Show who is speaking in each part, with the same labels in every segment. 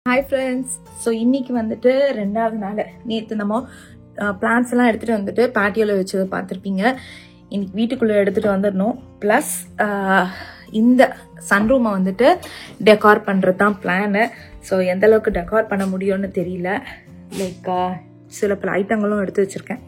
Speaker 1: Hi friends. So இன்னைக்கு வந்துட்டு ரெண்டாவது நாள். நேத்து நம்ம பிளான்ட்ஸ் எல்லாம் எடுத்துட்டு வந்துட்டு பேட்டியோல வச்சது பார்த்திருப்பீங்க. இன்னைக்கு வீட்டுக்குள்ள எடுத்துட்டு வந்துடணும். பிளஸ் இந்த சன்ரூமை வந்துட்டு டெக்கார் பண்றது தான் பிளான். ஸோ எந்த அளவுக்கு டெக்கார் பண்ண முடியும்னு தெரியல. லைக் சில பல ஐட்டங்களும் எடுத்து வச்சிருக்கேன்.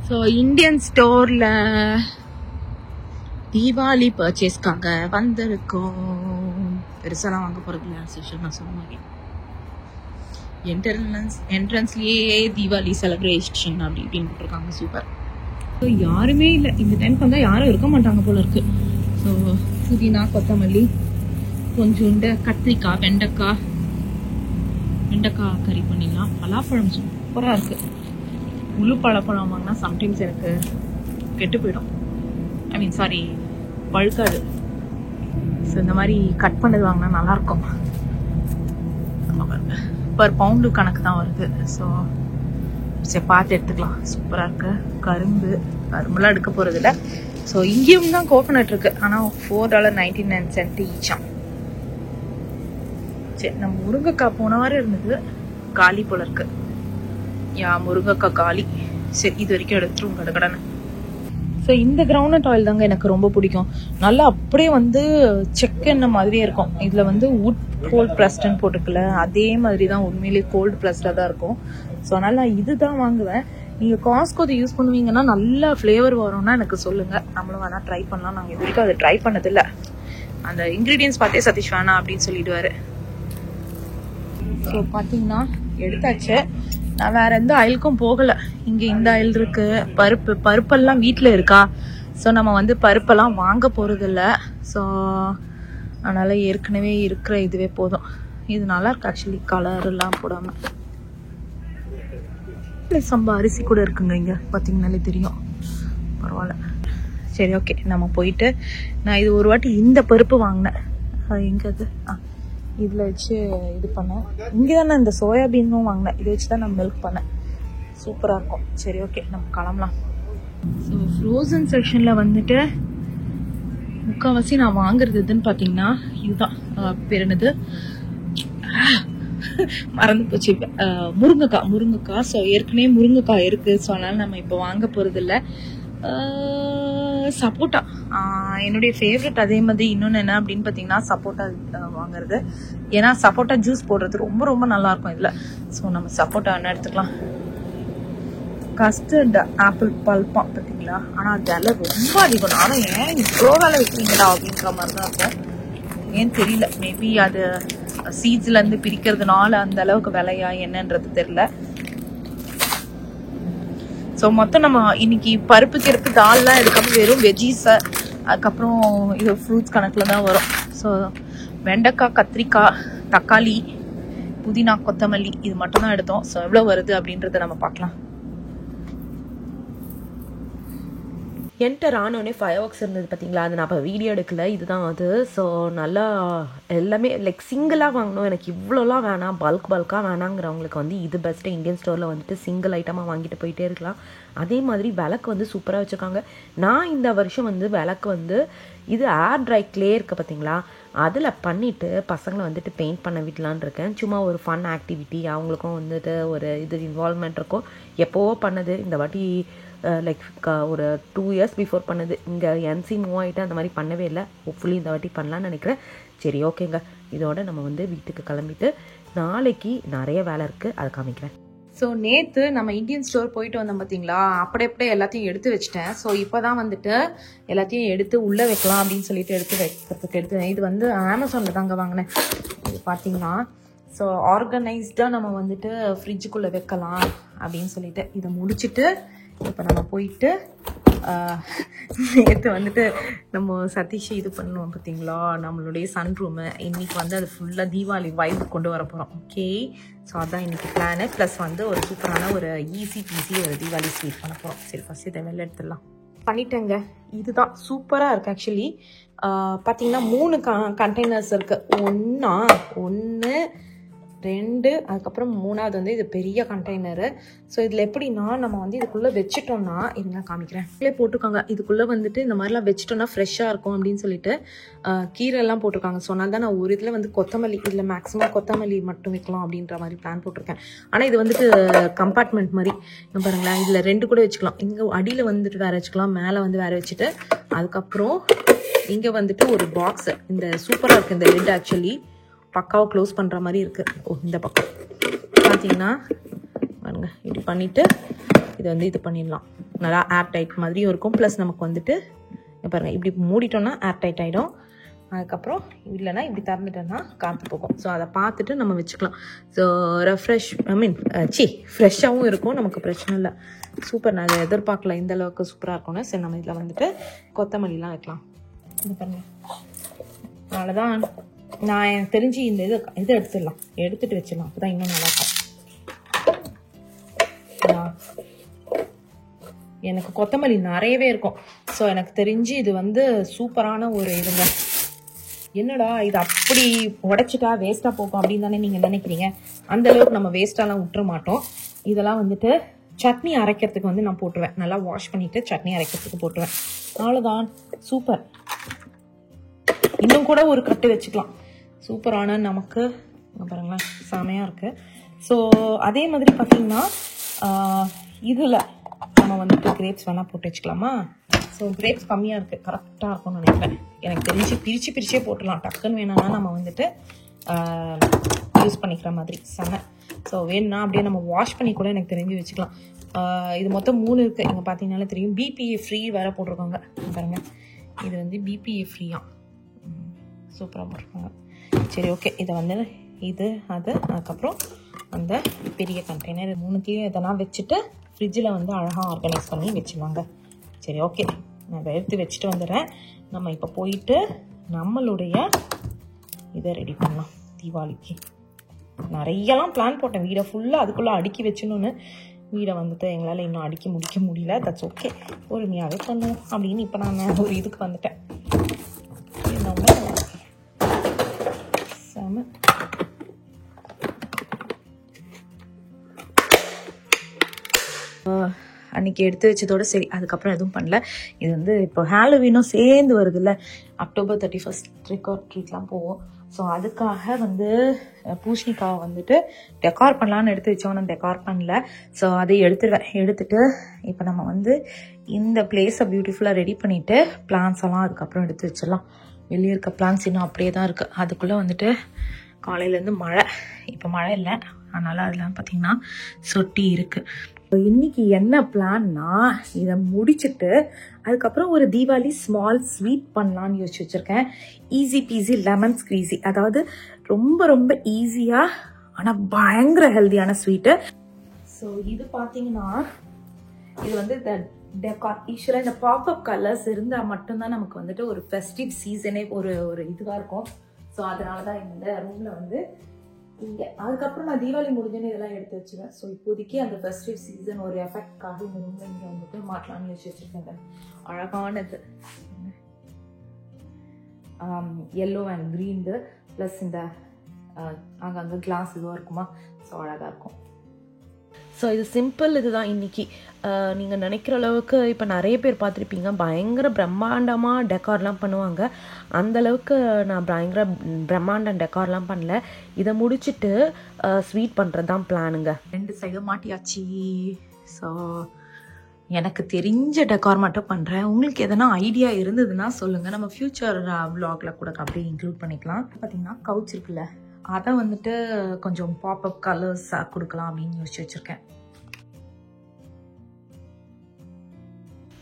Speaker 1: ஸோ இந்தியன் ஸ்டோர்ல தீபாவளி பர்ச்சேஸ்க்காக வந்திருக்கோம். பெருசாலாம் வாங்க போறது இல்லை. நான் சொன்ன மாதிரி என்ட்ரன்ஸ்லயே தீபாவளி செலிப்ரேஷன் அப்படி இப்படின்னு போட்டிருக்காங்க. சூப்பர். ஸோ யாருமே இல்லை இந்த டைம்க்கு வந்தால் யாரும் இருக்க மாட்டாங்க போல இருக்கு. ஸோ புதினா, கொத்தமல்லி, கொஞ்சோண்டு கத்திரிக்காய், வெண்டைக்காய் கறி பண்ணிடலாம். பலாப்பழம் சூப்பராக இருக்கு. முழு பழப்பழம் வாங்கினா சம்டைம்ஸ் எனக்கு கெட்டு போயிடும். சாரி பழுக்காது. ஸோ இந்த மாதிரி கட் பண்ணது வாங்கினா நல்லாயிருக்கும். பர் பவுண்டு கணக்கு தான் வருது. ஸோ சரி பார்த்து எடுத்துக்கலாம். சூப்பராக இருக்கு. கரும்புலாம் எடுக்க போகிறது இல்லை. ஸோ இங்கேயும் தான் கோகோனட் இருக்கு. ஆனால் $4.99 ஈச்சாம். சரி நம்ம முருங்கைக்காய் போன வாரம் இருந்தது, காலி போல இருக்கு. முருங்கைக்காய் காலி. சரி இது வரைக்கும் எடுத்துரும் கடகடன்னு. ஸோ இந்த கிரவுண்ட் ஆயில் தாங்க எனக்கு ரொம்ப பிடிக்கும். நல்லா அப்படியே செக்கெண்ணெய் மாதிரியே இருக்கும். இதுல வுட் கோல்ட் ப்ரெஸ்ட்னு போட்டுக்கல, அதே மாதிரி தான் உண்மையிலேயே கோல்டு ப்ரெஸ்டாக தான் இருக்கும். ஸோ அதனால இதுதான் வாங்குவேன். நீங்க காஸ்கோ யூஸ் பண்ணுவீங்கன்னா நல்ல ஃபிளேவர் வரும்னா எனக்கு சொல்லுங்க. நம்மளும் வேணா ட்ரை பண்ணலாம். நாங்கள் இது வரைக்கும் அதை ட்ரை பண்ணதில்லை. அந்த இன்கிரீடியன்ஸ் பார்த்தே சதீஷ் வேணா அப்படின்னு சொல்லிடுவாரு. ஸோ பார்த்தீங்கன்னா எடுத்தாச்சு. நான் வேற எந்த ஆயிலுக்கும் போகல. இங்க இந்த ஆயில் இருக்கு. பருப்பெல்லாம் வீட்டுல இருக்கா. ஸோ நம்ம பருப்பெல்லாம் வாங்க போறது இல்லை. ஸோ அதனால ஏற்கனவே இருக்கிற இதுவே போதும். இது நல்லா இருக்கு ஆக்சுவலி, கலர் எல்லாம் போடாம. சம்பா அரிசி கூட இருக்குங்க இங்க, பாத்தீங்கன்னாலே தெரியும். பரவாயில்ல. சரி ஓகே, நம்ம போயிட்டு நான் இது ஒரு வாட்டி இந்த பருப்பு வாங்கினேன். அது எங்க அது இதுல வச்சு இது பண்ணேன். இங்கதானே இந்த சோயாபீனும் வாங்கினேன். இதை வச்சுதான் நான் மில்க் பண்ணேன். சூப்பரா இருக்கும். சரி ஓகே நம்ம கிளம்பலாம். ஸோ ஃப்ரோசன் செக்ஷன்ல முக்கால்வாசி நான் வாங்குறது எதுன்னு பாத்தீங்கன்னா இதுதான். பேர் என்னது மறந்து போச்சு. முருங்கைக்காய். ஸோ ஏற்கனவே முருங்கைக்காய் இருக்கு. ஸோ அதனால நம்ம இப்போ வாங்க போறது இல்லை. சப்போட்டா என்னுடைய ஃபேவரட். அதே மாதிரி இன்னொன்று என்ன அப்படின்னு பார்த்தீங்கன்னா சப்போட்டா வாங்குறது. ஏன்னா சப்போட்டா ஜூஸ் போடுறது ரொம்ப ரொம்ப நல்லா இருக்கும் இதில். ஸோ நம்ம சப்போட்டா என்ன எடுத்துக்கலாம். கஸ்டர்ட் ஆப்பிள் பல்பா பார்த்தீங்களா. ஆனால் அது விலை ரொம்ப அதிகம். ஆனால் ஏன் இவ்வளோ வேலை வைக்கிறீங்களா அப்படின்ற மாதிரி தான் இருக்கும். ஏன்னு தெரியல. மேபி அது சீட்ஸ்லேருந்து பிரிக்கிறதுனால அந்த அளவுக்கு விலையா என்னன்றது தெரியல. ஸோ மொத்தம் நம்ம இன்னைக்கு பருப்பு கிருப்பு தால்லாம் எடுக்காம வெறும் வெஜ்ஜீஸ், அதுக்கப்புறம் இது ஃப்ரூட்ஸ் கணக்கில் தான் வரும். ஸோ வெண்டைக்காய், கத்திரிக்காய், தக்காளி, புதினா, கொத்தமல்லி இது மட்டும் தான் எடுத்தோம். ஸோ எவ்வளோ வருது அப்படின்றத நம்ம பார்க்கலாம்.
Speaker 2: என்டர் ஆனோடனே ஃபயர் ஒர்க்ஸ் இருந்தது பார்த்தீங்களா. அது நான் இப்போ வீடியோ எடுக்கல, இதுதான் அது. ஸோ நல்லா எல்லாமே லைக் சிங்கிளாக வாங்கணும். எனக்கு இவ்வளோலாம் வேணாம், பல்காக வேணாங்கிறவங்களுக்கு இது பெஸ்ட்டு. இந்தியன் ஸ்டோரில் சிங்கிள் ஐட்டமாக வாங்கிட்டு போயிட்டே இருக்கலாம். அதே மாதிரி விளக்கு சூப்பராக வச்சுருக்காங்க. நான் இந்த வருஷம் விளக்கு இது ஏர் ட்ரை கிளே இருக்குது பார்த்தீங்களா, அதில் பண்ணிவிட்டு பசங்களை பெயிண்ட் பண்ண விடலான்னு இருக்கேன். சும்மா ஒரு ஃபன் ஆக்டிவிட்டி, அவங்களுக்கும் ஒரு இது இன்வால்வ்மெண்ட் இருக்கும். எப்போவோ பண்ணது, இந்த வாட்டி லைக் ஒரு 2 years பிஃபோர் பண்ணது. இங்கே என்சி மூவ் ஆகிட்டு அந்த மாதிரி பண்ணவே இல்லை. ஹோப்ஃபுல்லி இந்த வாட்டி பண்ணலான்னு நினைக்கிறேன். சரி ஓகேங்க, இதோட நம்ம வீட்டுக்கு கிளம்பிட்டு நாளைக்கு நிறைய வேலை இருக்குது, அதை காமிக்கிறேன்.
Speaker 1: ஸோ நேற்று நம்ம இந்தியன் ஸ்டோர் போயிட்டு வந்தோம் பார்த்தீங்களா, அப்படியே எல்லாத்தையும் எடுத்து வச்சுட்டேன். ஸோ இப்போ தான் வந்துட்டு எல்லாத்தையும் எடுத்து உள்ளே வைக்கலாம் அப்படின்னு சொல்லிட்டு எடுத்து வைக்கிறதுக்கு இது வந்து அமேசானில் தாங்க வாங்கினேன். இது பார்த்தீங்கன்னா ஸோ ஆர்கனைஸ்டாக நம்ம வந்துட்டு ஃப்ரிட்ஜுக்குள்ளே வைக்கலாம் அப்படின்னு சொல்லிட்டு இதை முடிச்சுட்டு இப்போ நம்ம போயிட்டு நேற்று வந்துட்டு நம்ம சதீஷ் இது பண்ணுவோம் பார்த்தீங்களா, நம்மளுடைய சன் ரூமு. இன்னைக்கு வந்து அது ஃபுல்லாக தீபாவளி வைப் கொண்டு வர போகிறோம். ஓகே, ஸோ அதான் இன்னைக்கு பிளானு. ப்ளஸ் வந்து ஒரு சூப்பரான ஒரு ஈஸி பீஸி ஒரு தீபாவளி ஸ்வீட் பண்ண போகிறோம். சரி, ஃபஸ்ட் இதை வெளில எடுத்துடலாம். பண்ணிட்டேங்க. இதுதான் சூப்பராக இருக்குது. ஆக்சுவலி பார்த்தீங்கன்னா 3 கண்டெய்னர்ஸ் இருக்குது. 1 2 அதுக்கப்புறம் 3வது வந்து இது பெரிய கண்டெய்னரு. ஸோ இதில் எப்படின்னா நம்ம வந்து இதுக்குள்ளே வச்சுட்டோம்னா, இதுங்க காமிக்கிறேன், இதுலேயே போட்டிருக்காங்க இதுக்குள்ளே வந்துட்டு இந்த மாதிரிலாம் வச்சுட்டோம்னா ஃப்ரெஷ்ஷாக இருக்கும் அப்படின்னு சொல்லிட்டு கீரைலாம் போட்டிருக்காங்க. ஸோ அதனால தான் நான் ஒரு இதில் வந்து கொத்தமல்லி, இதில் மேக்ஸிமம் கொத்தமல்லி மட்டும் வைக்கலாம் அப்படின்ற மாதிரி பிளான் போட்டிருக்கேன். ஆனால் இது வந்துட்டு கம்பார்ட்மெண்ட் மாதிரி பாருங்களேன், இதில் 2 கூட வச்சுக்கலாம். இங்கே அடியில் வந்துட்டு வேறு வச்சுக்கலாம், மேலே வந்து வேறு வச்சுட்டு அதுக்கப்புறம் இங்கே வந்துட்டு ஒரு பாக்ஸு. இந்த சூப்பராக இருக்குது இந்த லிட். ஆக்சுவலி பக்காவை க்ளோஸ் பண்ணுற மாதிரி இருக்குது. இந்த பக்கம் பார்த்தீங்கன்னா பாருங்க, இப்படி பண்ணிவிட்டு இது வந்து இது பண்ணிடலாம். நல்லா ஏர் டைட் மாதிரியும் இருக்கும். ப்ளஸ் நமக்கு வந்துட்டு பாருங்கள், இப்படி மூடிட்டோம்னா ஏர் டைட் ஆகிடும். அதுக்கப்புறம் இல்லைன்னா இப்படி திறந்துட்டோன்னா காற்று போகும். ஸோ அதை பார்த்துட்டு நம்ம வச்சுக்கலாம். ஸோ ஃப்ரெஷ்ஷாகவும் இருக்கும், நமக்கு பிரச்சனை இல்லை. சூப்பர். நான் அதை எதிர்பார்க்கல இந்த அளவுக்கு சூப்பராக இருக்கும்னு. சரி, நம்ம இதில் வந்துட்டு கொத்தமல்லிலாம் வைக்கலாம். இது பாருங்க, அவ்வளோதான். நான் எனக்கு தெரிஞ்சு இந்த இது எடுத்துடலாம், எடுத்துட்டு வச்சிடலாம். அப்போ தான் இன்னும் நல்லா இருக்கும். எனக்கு கொத்தமல்லி நிறையவே இருக்கும். ஸோ எனக்கு தெரிஞ்சு இது வந்து சூப்பரான ஒரு இதுங்க. என்னடா இது அப்படி உடைச்சிட்டா வேஸ்ட்டாக போகும் அப்படின்னு தானே நீங்கள் நினைக்கிறீங்க. அந்த அளவுக்கு நம்ம வேஸ்ட்டாலாம் விட்டுற மாட்டோம். இதெல்லாம் வந்துட்டு சட்னி அரைக்கிறதுக்கு வந்து நான் போட்டுருவேன். நல்லா வாஷ் பண்ணிவிட்டு சட்னி அரைக்கிறதுக்கு போட்டுருவேன். அவ்வளோதான். சூப்பர். இன்னும் கூட ஒரு கட்டு வச்சுக்கலாம். சூப்பரான நமக்கு பாருங்களேன், செமையாக இருக்குது. ஸோ அதே மாதிரி பார்த்தீங்கன்னா இதில் நம்ம வந்துட்டு கிரேப்ஸ் வேணால் போட்டு வச்சுக்கலாமா. ஸோ கிரேப்ஸ் கம்மியாக இருக்குது, கரெக்டாக இருக்கும்னு நினைக்கிறேன். எனக்கு தெரிஞ்சு பிரிச்சே போட்டுடலாம். டக்குன்னு வேணும்னா நம்ம வந்துட்டு யூஸ் பண்ணிக்கிற மாதிரி செம. ஸோ வேணும்னா அப்படியே நம்ம வாஷ் பண்ணி கூட எனக்கு தெரிஞ்சு வச்சுக்கலாம். இது மொத்தம் 3 இருக்குது. இங்கே பார்த்தீங்கன்னாலே தெரியும். பிபிஏ ஃப்ரீ வேறு போட்டிருக்காங்க பாருங்கள். இது வந்து பிபிஏ ஃப்ரீயாக சூப்பராக போட்டிருக்காங்க. சரி, ஓகே. இதை வந்து இது அதுக்கப்புறம் அந்த பெரிய கண்டெய்னர் 3த்தையும் இதெல்லாம் வச்சுட்டு ஃப்ரிட்ஜில் வந்து அழகாக ஆர்கனைஸ் பண்ணி வச்சுருவாங்க. சரி, ஓகே. நான் இதை எடுத்து வச்சுட்டு வந்துடுறேன். நம்ம இப்போ போயிட்டு நம்மளுடைய இதை ரெடி பண்ணலாம். தீபாவளிக்கு நிறையலாம் பிளான் போட்டேன். வீடை ஃபுல்லாக அதுக்குள்ளே அடுக்கி வச்சுணுன்னு. வீடை வந்துட்டு எங்களால் இன்னும் அடுக்கி முடிக்க முடியல. தட்ஸ் ஓகே, பொறுமையாகவே பண்ணுவோம் அப்படின்னு இப்போ நான் ஒரு இதுக்கு வந்துட்டேன். அன்றைக்கி எடுத்து வச்சதோடு சரி, அதுக்கப்புறம் எதுவும் பண்ணல. இது வந்து இப்போ ஹாலோவீனும் சேர்ந்து வருது இல்லை, October 31 ட்ரிக் ஆர் ட்ரீட்லாம் போவோம். ஸோ அதுக்காக வந்து பூசணிக்காவை வந்துட்டு டெக்கார் பண்ணலான்னு எடுத்து வச்சோம். நான் டெக்கார் பண்ணல. ஸோ அதை எடுத்துட்டு இப்போ நம்ம வந்து இந்த பிளேஸை பியூட்டிஃபுல்லாக ரெடி பண்ணிவிட்டு பிளான்ஸ் எல்லாம் அதுக்கப்புறம் எடுத்து வச்சிடலாம். வெளியே இருக்க பிளான்ஸ் இன்னும் அப்படியே தான் இருக்குது. அதுக்குள்ளே வந்துட்டு காலையிலேருந்து மழை, இப்போ மழை இல்லை, அதனால் அதெல்லாம் பார்த்திங்கன்னா சொட்டி இருக்குது. இன்னைக்கு என்ன பிளான்னா, இதை முடிச்சுட்டு அதுக்கப்புறம் ஒரு தீபாவளி ஸ்மால் ஸ்வீட் பண்ணலான்னு யோசிச்சு வச்சுருக்கேன். Easy peasy lemon squeezy. அதாவது ரொம்ப ரொம்ப ஈஸியாக ஆனால் பயங்கர ஹெல்த்தியான ஸ்வீட்டு. ஸோ இது பார்த்தீங்கன்னா இது வந்து இந்த டெக்கார் யூஸ்வலாக இந்த பாப்அப் கலர்ஸ் இருந்தால் மட்டும்தான் நமக்கு வந்துட்டு ஒரு ஃபெஸ்டிவ் சீசனே ஒரு இதுவாக இருக்கும். ஸோ அதனால தான் இந்த ரூமில் வந்து இங்கே அதுக்கப்புறம் நான் தீபாவளி முடிஞ்சோன்னு இதெல்லாம் எடுத்து வச்சுருவேன். ஸோ இப்போதைக்கு அந்த ஃபெஸ்டிவ் சீசன் ஒரு எஃபெக்ட்காக இந்த ரூமில் இங்கே வந்துட்டு மாட்டலாம்னு வச்சு வச்சுருக்கேன். அழகானது எல்லோ அண்ட் க்ரீன்து ப்ளஸ் இந்த அங்கங்கே கிளாஸ் இதுவாக இருக்குமா. ஸோ அழகாக இருக்கும்.
Speaker 2: ஸோ இது சிம்பிள். இதுதான் இன்றைக்கி நீங்கள் நினைக்கிற அளவுக்கு இப்போ நிறைய பேர் பார்த்துருப்பீங்க, பயங்கர பிரம்மாண்டமாக டெக்கார்லாம் பண்ணுவாங்க. அந்தளவுக்கு நான் பயங்கர பிரம்மாண்டம் டெக்கார்லாம் பண்ணல. இதை முடிச்சுட்டு ஸ்வீட் பண்ணுறது தான் பிளானுங்க.
Speaker 1: 2 சைடும் மாட்டியாச்சு. ஸோ எனக்கு தெரிஞ்ச டெக்கார் மட்டும் பண்ணுறேன். உங்களுக்கு எதனா ஐடியா இருந்ததுன்னா சொல்லுங்கள், நம்ம ஃப்யூச்சர் விலாகில் கூட அப்படியே இன்க்ளூட் பண்ணிக்கலாம். பார்த்தீங்கன்னா கவுச் இருக்குல்ல, அதை வந்துட்டு கொஞ்சம் பாப்அப் கலர்ஸாக கொடுக்கலாம் அப்படின்னு யோசிச்சு வச்சுருக்கேன்.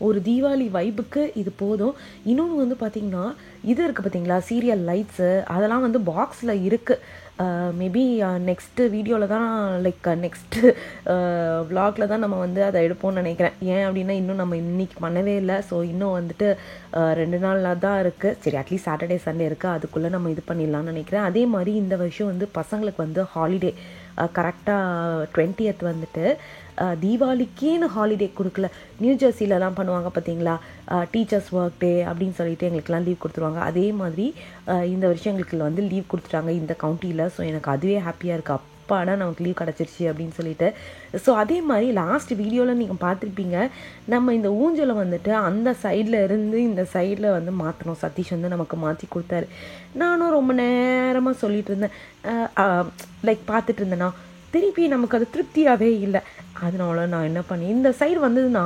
Speaker 2: ஒரு தீபாவளி வைப்புக்கு இது போதும். இன்னொன்று வந்து பார்த்திங்கன்னா இது இருக்குது பார்த்தீங்களா, சீரியல் லைட்ஸு, அதெல்லாம் வந்து பாக்ஸில் இருக்குது. மேபி நெக்ஸ்ட்டு வீடியோவில் தான் லைக் நெக்ஸ்ட்டு விலாகில் தான் நம்ம வந்து அதை எடுப்போம்னு நினைக்கிறேன். ஏன் அப்படின்னா இன்னும் நம்ம இன்றைக்கி பண்ணவே இல்லை. ஸோ இன்னும் வந்துட்டு 2 நாள் தான் இருக்குது. சரி, அட்லீஸ்ட் சாட்டர்டே சண்டே இருக்குது, அதுக்குள்ளே நம்ம இது பண்ணிடலான்னு நினைக்கிறேன். அதே மாதிரி இந்த வருஷம் வந்து பசங்களுக்கு வந்து ஹாலிடே கரெக்டாக 20th வந்துட்டு தீபாவளிக்கேன்னு ஹாலிடே கொடுக்கல. நியூ ஜெர்சிலலாம் பண்ணுவாங்க பார்த்தீங்களா, டீச்சர்ஸ் ஒர்க் டே அப்படின்னு சொல்லிட்டு எங்களுக்கெல்லாம் லீவ் கொடுத்துருவாங்க. அதே மாதிரி இந்த வருஷம் எங்களுக்கு வந்து லீவ் கொடுத்துட்டாங்க இந்த கவுண்டியில். ஸோ எனக்கு அதுவே ஹாப்பியாக இருக்குது, அப்பாடா நமக்கு லீவ் கிடச்சிருச்சு அப்படின்னு சொல்லிட்டு. ஸோ அதே மாதிரி லாஸ்ட் வீடியோவில் நீங்கள் பார்த்துருப்பீங்க, நம்ம இந்த ஊஞ்சலை வந்துட்டு அந்த சைடில் இருந்து இந்த சைடில் வந்து மாற்றணும். சதீஷ் வந்து நமக்கு மாற்றி கொடுத்தாரு. நானும் ரொம்ப நேரமாக சொல்லிட்டு இருந்தேன், லைக் பார்த்துட்டு இருந்தேன்னா திருப்பி நமக்கு அது திருப்தியாகவே இல்லை. அதனால நான் என்ன பண்ணேன், இந்த சைடு வந்ததுன்னா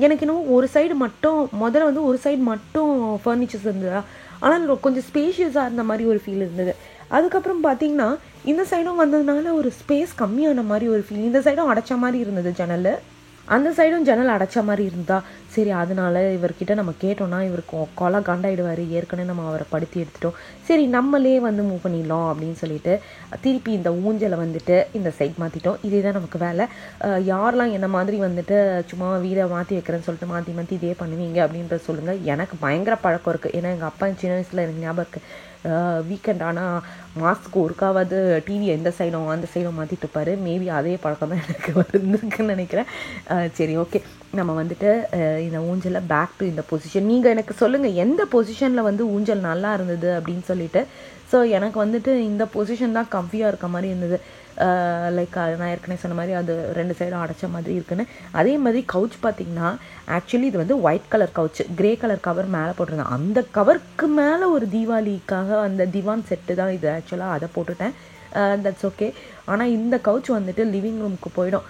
Speaker 2: எனக்கு இன்னும் ஒரு சைடு மட்டும், முதல்ல வந்து ஒரு சைடு மட்டும் ஃபர்னிச்சர்ஸ் இருந்ததா, ஆனால் கொஞ்சம் ஸ்பேஷியஸாக இருந்த மாதிரி ஒரு ஃபீல் இருந்தது. அதுக்கப்புறம் பார்த்தீங்கன்னா இந்த சைடும் வந்ததுனால ஒரு ஸ்பேஸ் கம்மியான மாதிரி ஒரு ஃபீல். இந்த சைடும் அடைச்ச மாதிரி இருந்தது ஜன்னல், அந்த சைடும் ஜன்னல் அடைச்ச மாதிரி இருந்தா. சரி, அதனால இவர்கிட்ட நம்ம கேட்டோம்னா இவருக்கு கொலை காண்டாயிடுவார். ஏற்கனவே நம்ம அவரை படுத்தி எடுத்துட்டோம், சரி நம்மளே வந்து மூவ் பண்ணிடலாம் அப்படின்னு சொல்லிட்டு திருப்பி இந்த ஊஞ்சலை வந்துட்டு இந்த சைட் மாற்றிட்டோம். இதே தான் நமக்கு வேலை. யாரெல்லாம் என்ன மாதிரி வந்துட்டு சும்மா வீடை மாற்றி வைக்கிறேன்னு சொல்லிட்டு மாற்றி மாற்றி இதே பண்ணுவீங்க அப்படின்றத சொல்லுங்கள். எனக்கு பயங்கர பழக்கம் இருக்குது. ஏன்னா எங்கள் அப்பா சின்ன வயசில் எனக்கு ஞாபகம் இருக்குது, வீக்கெண்ட் ஆனால் மாதத்துக்கு ஒருக்காவது டிவி எந்த சைடும் அந்த சைடும் மாற்றிட்டு இருப்பார். மேபி அதே பழக்கம் தான் எனக்கு வந்துருக்குன்னு நினைக்கிறேன். சரி, ஓகே, நம்ம வந்துட்டு இந்த ஊஞ்சலில் பேக் டு இந்த பொசிஷன். நீங்கள் எனக்கு சொல்லுங்கள் எந்த பொசிஷனில் வந்து ஊஞ்சல் நல்லா இருந்தது அப்படின்னு சொல்லிட்டு. ஸோ எனக்கு வந்துட்டு இந்த பொசிஷன் தான் கம்ஃபியாக இருக்க மாதிரி இருந்தது. லைக் நான் ஏற்கனவே சொன்ன மாதிரி அது 2 சைடும் அடைச்ச மாதிரி இருக்குன்னு. அதே மாதிரி கவுச் பார்த்திங்கன்னா ஆக்சுவலி இது வந்து white colour couch, grey colour cover மேலே போட்டிருந்தேன். அந்த கவருக்கு மேலே ஒரு தீபாவளிக்காக அந்த திவான் செட்டு தான் இது. ஆக்சுவலாக அதை போட்டுட்டேன், தட்ஸ் ஓகே. ஆனால் இந்த கவுச் வந்துட்டு லிவிங் ரூமுக்கு போயிடும்.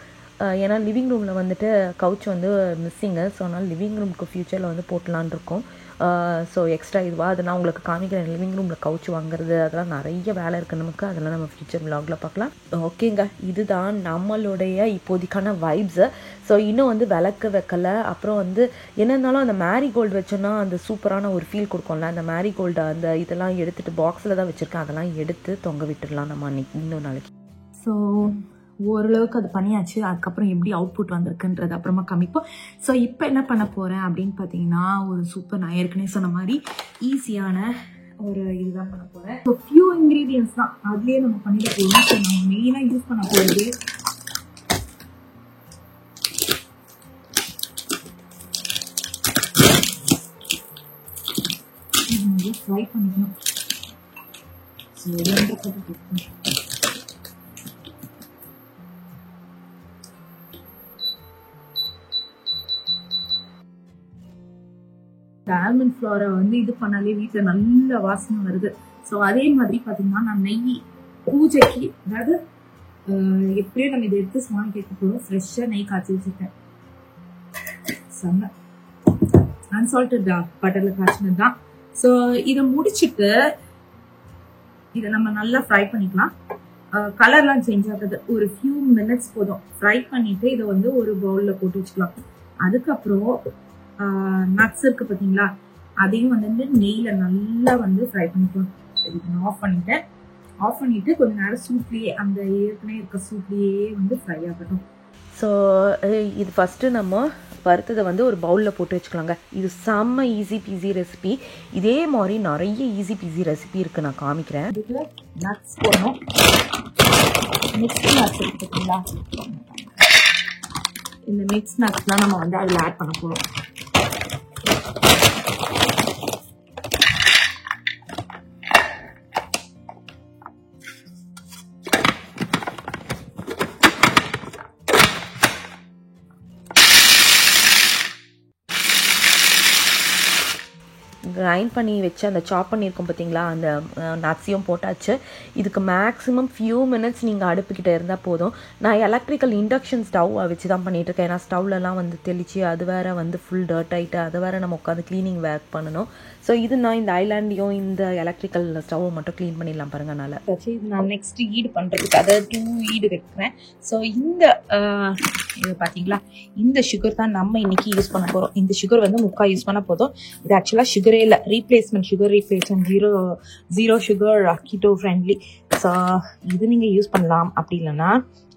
Speaker 2: ஏன்னா லிவிங் ரூமில் வந்துட்டு கவுச் வந்து மிஸ்ஸிங்கு. ஸோ அதனால் லிவிங் ரூமுக்கு ஃப்யூச்சரில் வந்து போட்டலான் இருக்கோம். ஸோ எக்ஸ்ட்ரா இதுவாக அதை நான் உங்களுக்கு காமிக்கிறேன். லிவிங் ரூமில் கவுச் வாங்குறது அதெல்லாம் நிறைய வேலை இருக்குது நமக்கு, அதெல்லாம் நம்ம ஃபியூச்சர் விலாகில் பார்க்கலாம். ஓகேங்க, இதுதான் நம்மளுடைய இப்போதைக்கான வைப்ஸு. ஸோ இன்னும் வந்து விளக்கு வைக்கலை. அப்புறம் வந்து என்னன்னாலும் அந்த மேரிகோல்டு வச்சோன்னா அந்த சூப்பரான ஒரு ஃபீல் கொடுக்கும்ல. அந்த மேரிகோல்டு அந்த இதெல்லாம் எடுத்துகிட்டு பாக்ஸில் தான் வச்சுருக்கேன், அதெல்லாம் எடுத்து தொங்க விட்டுடலாம் நம்ம அன்றைக்கி இன்னொரு நாளைக்கு.
Speaker 1: ஸோ ஓரளவுக்கு அது பண்ணியாச்சு. அதுக்கப்புறம் எப்படி அவுட்புட் வந்திருக்குன்றது அப்புறமா காமிப்போம். ஸோ இப்போ என்ன பண்ண போகிறேன் அப்படின்னு பார்த்தீங்கன்னா, ஒரு சூப்பர் நான் ஏற்கனவே சொன்ன மாதிரி ஈஸியான ஒரு இதுதான் பண்ண போகிறேன். ஸோ ஃபியூ இன்க்ரீடியன்ஸ் தான், அதுலேயே நம்ம பண்ணிட்டு போகணும். ஸோ நம்ம மெயினாக யூஸ் பண்ண போகிறது ஃப்ரை பண்ணிக்கணும். ஸோ ஆல்மண்ட் ஃப்ளோரை வந்து இது பண்ணாலே வீட்டில் நல்ல வாசனை வருது. ஸோ அதே மாதிரி பார்த்தீங்கன்னா நான் நெய் பூஜைக்கு, அதாவது எப்படியும் நம்ம இதை எடுத்து சுவாமி கேட்க போகிறோம், ஃப்ரெஷ்ஷாக நெய் காய்ச்சி வச்சுருக்கேன். செம்ம அன்சால்டட் பட்டரில் காய்ச்சினது தான். ஸோ இதை முடிச்சுட்டு இதை நம்ம நல்லா ஃப்ரை பண்ணிக்கலாம். கலர்லாம் சேஞ்ச் ஆகுது, ஒரு ஃபியூ மினிட்ஸ் போதும். ஃப்ரை பண்ணிட்டு இதை வந்து ஒரு பவுலில் போட்டு வச்சுக்கலாம். அதுக்கப்புறம் நட்ஸ் இருக்கு பார்த்தீங்களா, அதையும் வந்து நெய்ல நல்லா வந்து ஃப்ரை பண்ணிக்கலாம். ஆஃப் பண்ணிட்டேன். ஆஃப் பண்ணிட்டு கொஞ்ச நேரம் சூட்லேயே, அந்த ஏற்கனவே இருக்க சூட்லேயே வந்து ஃப்ரை ஆகட்டும்.
Speaker 2: ஸோ இது ஃபஸ்ட்டு நம்ம வறுத்ததை வந்து ஒரு பவுலில் போட்டு வச்சுக்கலாங்க. இது செம்ம ஈஸி பீஸி ரெசிபி. இதே மாதிரி நிறைய ஈஸி பீஸி ரெசிபி இருக்குது, நான் காமிக்கிறேன்.
Speaker 1: இதுக்கு நட்ஸ் போடணும். மிக்ஸ் நட்ஸ் இருக்கு பார்த்தீங்களா, இந்த மிக்ஸ் நட்ஸ்லாம் நம்ம வந்து அதில் ஆட் பண்ண போகிறோம்.
Speaker 2: கிரைண்ட் பண்ணி வச்சு அந்த சாப் பண்ணியிருக்கோம் பார்த்தீங்களா, அந்த நட்ஸையும் போட்டாச்சு. இதுக்கு மேக்ஸிமம் ஃபியூ மினிட்ஸ் நீங்கள் அடுப்புக்கிட்ட இருந்தால் போதும். நான் எலக்ட்ரிக்கல் இண்டக்ஷன் ஸ்டவ் வச்சு தான் பண்ணிகிட்ருக்கேன். ஏன்னா ஸ்டவ்லலாம் வந்து தெளித்து அது வேறு வந்து ஃபுல் டர்ட் ஆகிட்டு அதை வேறு நம்ம உட்காந்து க்ளீனிங் ஒர்க் பண்ணணும். ஸோ இது நான் இந்த ஐலாண்டையும் இந்த எலக்ட்ரிக்கல் ஸ்டவ்வை மட்டும் க்ளீன் பண்ணிடலாம் பாருங்கள். நல்லா இது நான் நெக்ஸ்ட் ஈடு பண்ணுறதுக்கு அதாவது 2 ஈடு வைக்கிறேன். ஸோ இந்த இது பார்த்தீங்களா, இந்த சுகர் தான் நம்ம இன்னைக்கு யூஸ் பண்ண போகிறோம். இந்த சுகர் வந்து 3/4 யூஸ் பண்ண போதும். இது ஆக்சுவலாக சுகரே இல்லை, sugar replacement, zero sugar, keto friendly. So இது நீங்கள் யூஸ் பண்ணலாம். அப்படி இல்லைன்னா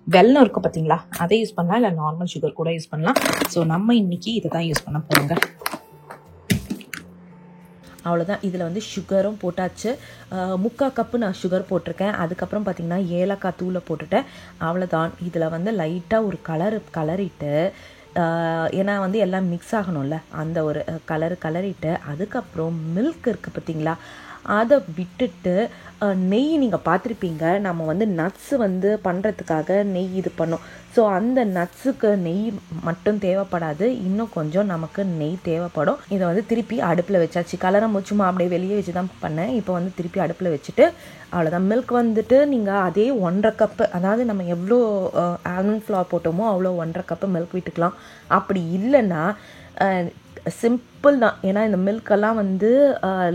Speaker 2: வெல்லம் இருக்கும் பார்த்தீங்களா, அதை யூஸ் பண்ணலாம், இல்லை நார்மல் சுகர் கூட யூஸ் பண்ணலாம். ஸோ நம்ம இன்னைக்கு இதை தான் யூஸ் பண்ண போகிறோங்க. அவ்வளோதான். இதில் வந்து சுகரும் போட்டாச்சு. 3/4 கப்பு நான் சுகர் போட்டிருக்கேன். அதுக்கப்புறம் பார்த்திங்கன்னா ஏலக்காய் தூளை போட்டுட்டேன். அவ்வளோதான். இதில் வந்து லைட்டாக ஒரு கலரிட்டு, ஏன்னா வந்து எல்லாம் மிக்ஸ் ஆகணும்ல, அந்த ஒரு கலரிட்டு அதுக்கப்புறம் மில்க் இருக்குது பார்த்தீங்களா, அதை விட்டுட்டு நெய் நீங்கள் பார்த்துருப்பீங்க, நம்ம வந்து நட்ஸு வந்து பண்ணுறதுக்காக நெய் இது பண்ணோம். ஸோ அந்த நட்ஸுக்கு நெய் மட்டும் தேவைப்படாது, இன்னும் கொஞ்சம் நமக்கு நெய் தேவைப்படும். இதை வந்து திருப்பி அடுப்பில் வச்சாச்சு. கலரை சும்மா அப்படியே வெளியே வச்சு தான் பண்ணேன். இப்போ வந்து திருப்பி அடுப்பில் வச்சுட்டு அவ்வளோதான். மில்க் வந்துட்டு நீங்கள் அதே 1/2 கப்பு, அதாவது நம்ம எவ்வளோ ஆல்மண்ட் ஃப்ளவர் போட்டோமோ அவ்வளோ 1/2 கப்பு மில்க் விட்டுக்கலாம். அப்படி இல்லைன்னா சிம்பிள் தான். ஏன்னா இந்த மில்கெல்லாம் வந்து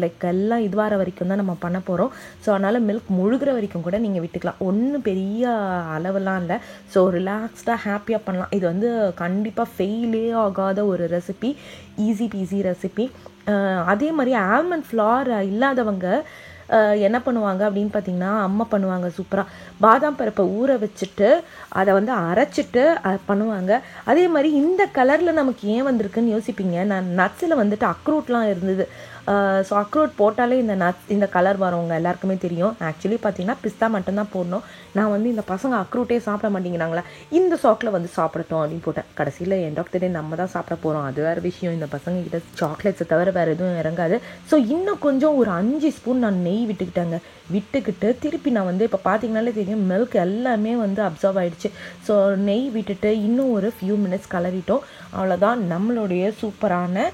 Speaker 2: லைக் எல்லாம் இதுவார வரைக்கும் தான் நம்ம பண்ண போகிறோம். ஸோ அதனால் மில்க் முழுகிற வரைக்கும் கூட நீங்கள் விட்டுக்கலாம். ஒன்றும் பெரிய அளவெல்லாம் இல்லை. ஸோ ரிலாக்ஸ்டாக ஹாப்பியாக பண்ணலாம். இது வந்து கண்டிப்பாக ஃபெயிலே ஆகாத ஒரு ரெசிபி, ஈஸி பீஸி ரெசிபி. அதே மாதிரி ஆல்மண்ட் ஃப்ளவர் இல்லாதவங்க என்ன பண்ணுவாங்க அப்படின்னு பார்த்தீங்கன்னா, அம்மா பண்ணுவாங்க சூப்பராக. பாதாம் பருப்பை ஊற வச்சுட்டு அதை வந்து அரைச்சிட்டு பண்ணுவாங்க. அதே மாதிரி இந்த கலரில் நமக்கு ஏன் வந்திருக்குன்னு யோசிப்பீங்க. நான் நட்ஸில் வந்துட்டு அக்ரூட்லாம் இருந்தது. ஸோ அக்ரூட் போட்டாலே இந்த கலர் வரவங்க எல்லாருக்குமே தெரியும். ஆக்சுவலி பார்த்தீங்கன்னா பிஸ்தா மட்டும்தான் போடணும். நான் வந்து இந்த பசங்க அக்ரூட்டே சாப்பிட மாட்டேங்கிறாங்களா, இந்த சாக்லேட் வந்து சாப்பிடட்டும் அப்படின்னு போட்டேன். கடைசியில் எண்ட் ஆஃப் த டே நம்ம தான் சாப்பிட போகிறோம். அது வேறு விஷயம். இந்த பசங்க கிட்ட சாக்லேட்ஸை தவிர வேறு எதுவும் இறங்காது. ஸோ இன்னும் கொஞ்சம் ஒரு 5 ஸ்பூன் நான் நெய் விட்டுக்கிட்டு திருப்பி நான் வந்து இப்போ பார்த்தீங்கன்னாலே தெரியும் மில்க் எல்லாமே வந்து அப்சர்வ் ஆகிடுச்சு. ஸோ நெய் விட்டுட்டு இன்னும் ஒரு ஃபியூ மினிட்ஸ் கலரிட்டோம். அவ்வளோதான், நம்மளுடைய சூப்பரான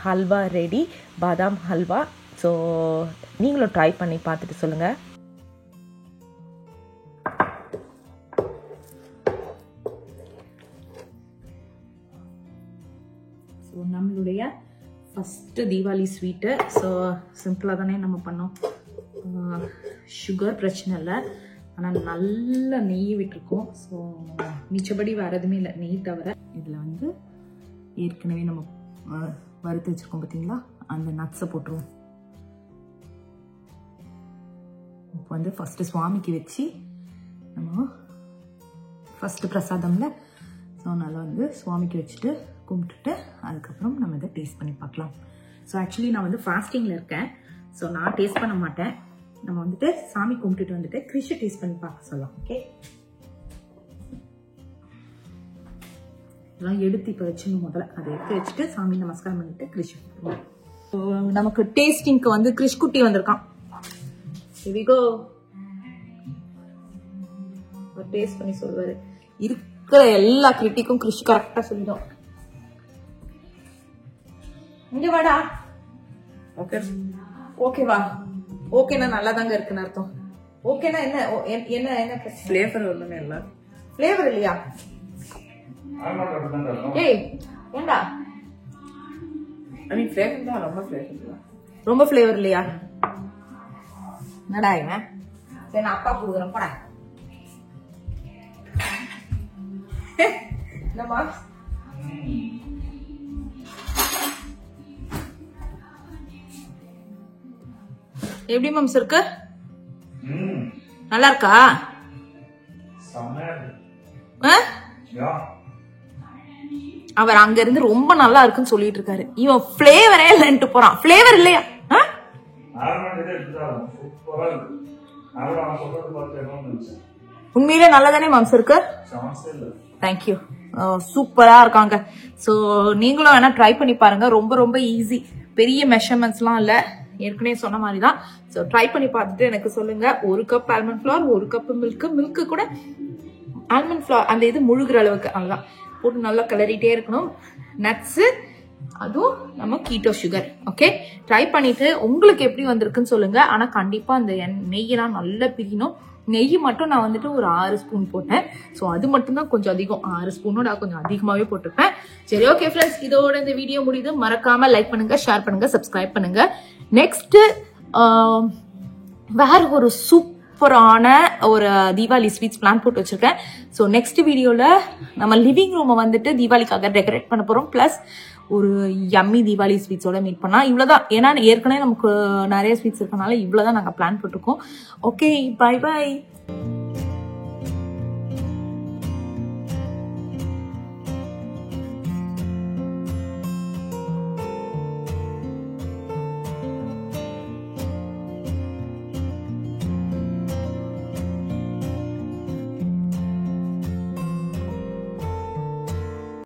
Speaker 2: ஹல்வா ரெடி, பாதாம் ஹல்வா. ஸோ நீங்களும் ட்ரை பண்ணி பார்த்துட்டு சொல்லுங்கள். ஸோ நம்மளுடைய ஃபஸ்ட்டு தீபாவளி ஸ்வீட்டு. ஸோ சிம்பிளாக தானே நம்ம பண்ணோம். சுகர் பிரச்சனை இல்லை, ஆனால் நல்ல நெய் விட்டுருக்கோம். ஸோ மிச்சபடி வேறு எதுவுமே இல்லை, நெய் தவிர. இதில் வந்து ஏற்கனவே நம்ம வறுத்து வச்சுருக்கோம் பார்த்தீங்களா, அந்த நட்ஸை போட்டுருவோம். இப்போ வந்து ஃபஸ்ட்டு சுவாமிக்கு வச்சு நம்ம ஃபஸ்ட்டு பிரசாதம்ல, ஸோ நல்லா வந்து சுவாமிக்கு வச்சுட்டு கும்பிட்டுட்டு அதுக்கப்புறம் நம்ம இதை டேஸ்ட் பண்ணி பார்க்கலாம். ஸோ ஆக்சுவலி நான் வந்து ஃபாஸ்டிங்கில் இருக்கேன். ஸோ நான் டேஸ்ட் பண்ண மாட்டேன். நம்ம வந்துட்டு சாமி கும்பிட்டுட்டு வந்துட்டு கிறிஷை டேஸ்ட் பண்ணி பார்க்க சொல்லலாம். ஓகே, இதெல்லாம் எடுத்து இப்போ வச்சுன்னு முதல்ல அதை எடுத்து வச்சுட்டு சாமி நமஸ்காரம் பண்ணிட்டு கிறிஷ் கொடுத்துருவோம். ஸோ நமக்கு டேஸ்டிங்க்கு வந்து கிறிஷ் குட்டி வந்திருக்கான். டேஸ்ட் பண்ணி சொல்லுவாரு. இருக்கிற எல்லா கிரிட்டிக்கும் கிறிஷ் கரெக்டா சொல்லிடும். இங்க வாடா. ஓகே ஓகேவா? ஓகேனா நல்லா தாங்க இருக்குன்னு அர்த்தம். ஓகேனா என்ன என்ன என்ன ஃப்ளேவர் ஒண்ணுமே இல்ல. ஃப்ளேவர் இல்லையா? ஏய் ஏண்டா, ஐ மீன் ஃப்ளேவர் தான். ரொம்ப ஃப்ளேவர் இல்லையா? என்னடா இவன்? சரி நான் அப்பா கொடுக்குறேன் போடா. என்னம்மா எப்படி மம்ஸ் இருக்கு? நல்லா இருக்கா? அவர் அங்க இருந்து ரொம்ப நல்லா இருக்குன்னு சொல்லிட்டு இருக்காரு. இவன் ஃப்ளேவரே இல்லைன்ட்டு போறான். ஃப்ளேவர் இல்லையா? உண்மையிலே நல்லா தானே மம்ஸ் இருக்கு? தேங்க்யூ, சூப்பரா இருக்காங்க. ஸோ நீங்களும் வேணா ட்ரை பண்ணி பாருங்க. ரொம்ப ரொம்ப ஈஸி, பெரிய மெஷர்மெண்ட்ஸ்லாம் இல்லை, ஏற்கனவே சொன்ன மாதிரி தான். ஸோ ட்ரை பண்ணி பார்த்துட்டு எனக்கு சொல்லுங்க. 1 cup almond flower, 1 cup milk கூட ஆல்மண்ட் ஃப்ளவர் அந்த இது முழுகிற அளவுக்கு நல்லா போட்டு நல்லா கிளறிட்டே இருக்கணும். நட்ஸு
Speaker 1: அதுவும் நம்ம கீட்டோ சுகர். ஓகே, ட்ரை பண்ணிட்டு உங்களுக்கு எப்படி வந்திருக்குன்னு சொல்லுங்க. ஆனா கண்டிப்பா அந்த நெய்யெல்லாம் நல்லா பிரியணும். நெய் மட்டும் நான் வந்துட்டு ஒரு 6 ஸ்பூன் போட்டேன். ஸோ அது மட்டும் தான் கொஞ்சம் அதிகம். 6 ஸ்பூனோட கொஞ்சம் அதிகமாகவே போட்டிருப்பேன். சரி, ஓகே ஃப்ரெண்ட்ஸ், இதோட இந்த வீடியோ முடியுது. மறக்காம லைக் பண்ணுங்க, ஷேர் பண்ணுங்க, சப்ஸ்கிரைப் பண்ணுங்க. நெக்ஸ்ட் வேற ஒரு சூப்பரான ஒரு தீபாவளி ஸ்வீட்ஸ் பிளான் போட்டு வச்சிருக்கேன். ஸோ நெக்ஸ்ட் வீடியோல நம்ம லிவிங் ரூமை வந்துட்டு தீபாவளிக்காக டெக்கரேட் பண்ண போறோம். பிளஸ் ஒரு யம்மி தீபாவளி ஸ்வீட்ஸோட மீட் பண்ணா. இவ்வளவுதான். ஏன்னா ஏற்கனவே நமக்கு நிறைய ஸ்வீட்ஸ் இருக்கனால இவ்வளவுதான் நாங்க பிளான் போட்டிருக்கோம். Okay, bye by.